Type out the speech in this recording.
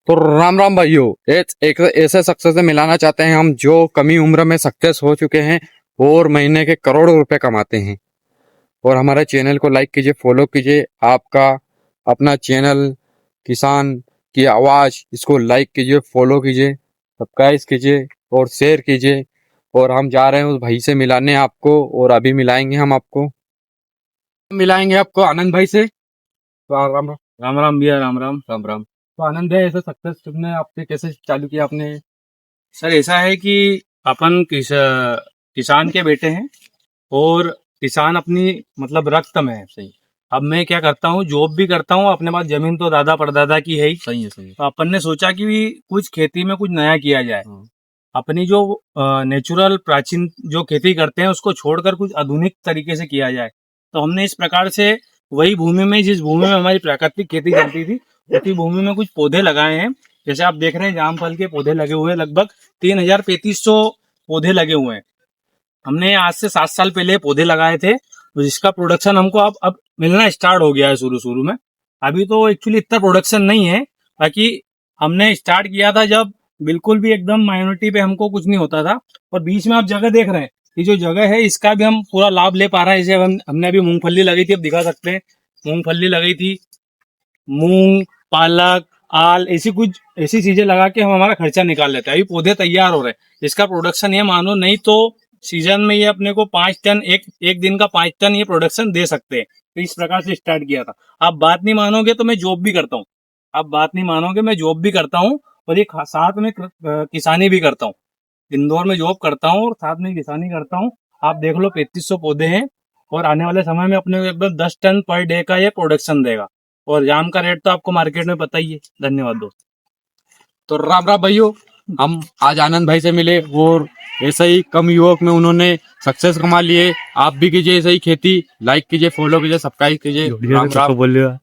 तो राम राम भाइयों, एक ऐसे सक्सेस से मिलाना चाहते हैं हम जो कमी उम्र में सक्सेस हो चुके हैं और महीने के करोड़ों रुपए कमाते हैं। और हमारे चैनल को लाइक कीजिए, फॉलो कीजिए। आपका अपना चैनल किसान की आवाज, इसको लाइक कीजिए, फॉलो कीजिए, सब्सक्राइब कीजिए और शेयर कीजिए। और हम जा रहे हैं उस भाई से मिलाने आपको, और अभी मिलाएंगे आपको आनंद भाई से। राम राम। राम राम भैया, राम राम राम राम। तो आनंद भाई, ऐसा सक्सेस तुमने आपने कैसे चालू किया आपने? सर ऐसा है कि अपन किसान के बेटे हैं और किसान अपनी मतलब रक्त में है। सही। अब मैं क्या करता हूँ, जॉब भी करता हूँ, अपने पास जमीन तो दादा परदादा की है ही। सही है, सही है। तो अपन ने सोचा कि भी कुछ खेती में कुछ नया किया जाए। अपनी जो नेचुरल प्राचीन जो खेती करते हैं उसको छोड़कर कुछ आधुनिक तरीके से किया जाए। तो हमने इस प्रकार से वही भूमि में, जिस भूमि में हमारी प्राकृतिक खेती चलती थी, उसी भूमि में कुछ पौधे लगाए हैं। जैसे आप देख रहे हैं, जाम फल के पौधे लगे हुए हैं, लगभग 3,3500 पौधे लगे हुए हैं। हमने आज से 7 साल पहले पौधे लगाए थे, तो जिसका प्रोडक्शन हमको अब मिलना स्टार्ट हो गया है। शुरू शुरू में अभी तो एक्चुअली इतना प्रोडक्शन नहीं है, बाकी हमने स्टार्ट किया था जब बिल्कुल भी एकदम माइनॉरिटी पे हमको कुछ नहीं होता था। और बीच में आप जगह देख रहे हैं, ये जो जगह है इसका भी हम पूरा लाभ ले पा रहे हैं। जैसे हमने अभी मूंगफली लगाई थी, अब दिखा सकते हैं, मूंगफली लगाई थी, मूंग, पालक, आल, ऐसी चीजें लगा के हम हमारा खर्चा निकाल लेते हैं। अभी पौधे तैयार हो रहे हैं, इसका प्रोडक्शन ये मानो नहीं तो सीजन में ये अपने को 5 टन एक दिन का 5 टन ये प्रोडक्शन दे सकते हैं। तो इस प्रकार से स्टार्ट किया था। आप बात नहीं मानोगे तो मैं जॉब भी करता हूँ। आप बात नहीं मानोगे, मैं जॉब भी करता हूँ और एक साथ में किसानी भी करता हूँ। इंदौर में जॉब करता हूँ और साथ में किसानी करता हूँ। आप देख लो, 3500 पौधे हैं और आने वाले समय में अपने को एकदम 10 टन पर डे का ये प्रोडक्शन देगा। और जाम का रेट तो आपको मार्केट में पता ही है। धन्यवाद दोस्त। तो राम राम भाइयों, हम आज आनंद भाई से मिले और ऐसे ही कम युवक में उन्होंने सक्सेस कमा लिए। आप भी कीजिए ऐसे ही खेती, लाइक कीजिए, फॉलो कीजिए, सब्सक्राइब कीजिए। राम राम।